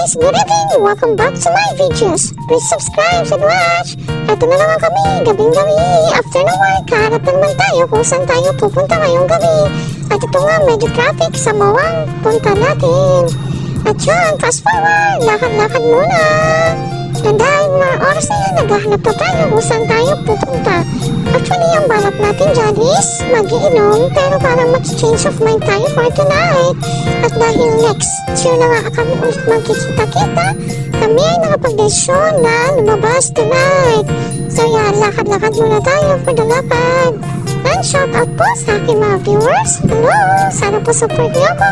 guys! Good evening! Welcome back to my videos. Please subscribe and watch. Ito na naman kami, gabing-gabi. After ng work, hanap na naman tayo kung saan tayo pupunta ngayong gabi. At ito nga, medyo traffic sa Mawang punta natin. At yun, fast forward, lakad-lakad muna. And dahil mga oras na yan, naghahanap na tayo kung saan tayo pupunta. Actually, ang balak natin dyan is magiinom, pero parang mag-change of mind tayo for tonight. At dahil next year na nga kami ulit magkikita-kita, kami ay nakapag-desisyon na lumabas tonight. So yan, lakad-lakad muna tayo for the lapad. And shout out po sa aking mga viewers. Hello! Sana po support niyo ako.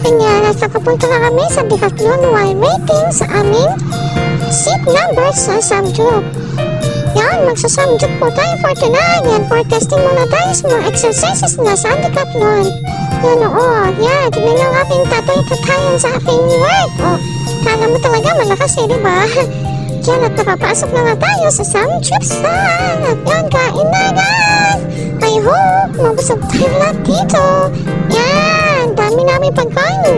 Kanya, nakapunta na kami sa Decathlon while waiting sa aming seat number sa Samjuk. Yan, magsa-Samjuk po tayo for tonight. Yan, for testing muna tayo sa mga exercises na sa Decathlon. Yan, oo. Yan, tignan yung aking tatay-tatayan sa aking work. Oh, kala mo talaga malakas eh, diba? Yan, at nakapasok na nga tayo sa Samjuk San. At yan, kain na guys. I hope mabusog tayo lahat dito. Yan, dami namin pagkain.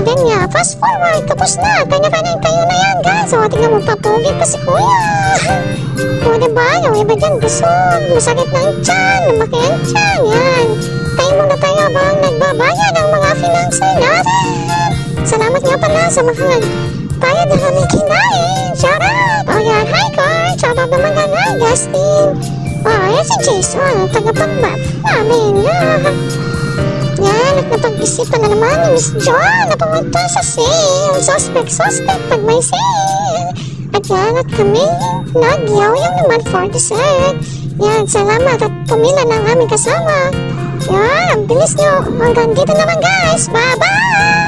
Then nga, fast forward, tapos na. Kanya-kanyang tayo na yan, guys. O, tingnan mo, papugi pa si kuya. O, diba? Yung iba dyan, busog. Masakit na ang tiyan. Lumaki ang tiyan. Yan. Tayo muna tayo habang nagbabayad ang mga financer natin. Salamat nga pala sa mga bayad na kami kinain. Shout out. O, yan. Hi, Coach. Shout out naman na nga, Justin. O, yan si Jason. Tagapag-math namin. Yan. Yan, at napag-isipan na naman ni Miss John na pumunta sa sale. Suspect pag may sale. At yan, at kami nagyaw-yaw naman for dessert. Yan, salamat at pumila ng aming kasama. Yan, ang bilis nyo. Hanggang dito naman guys. Bye-bye!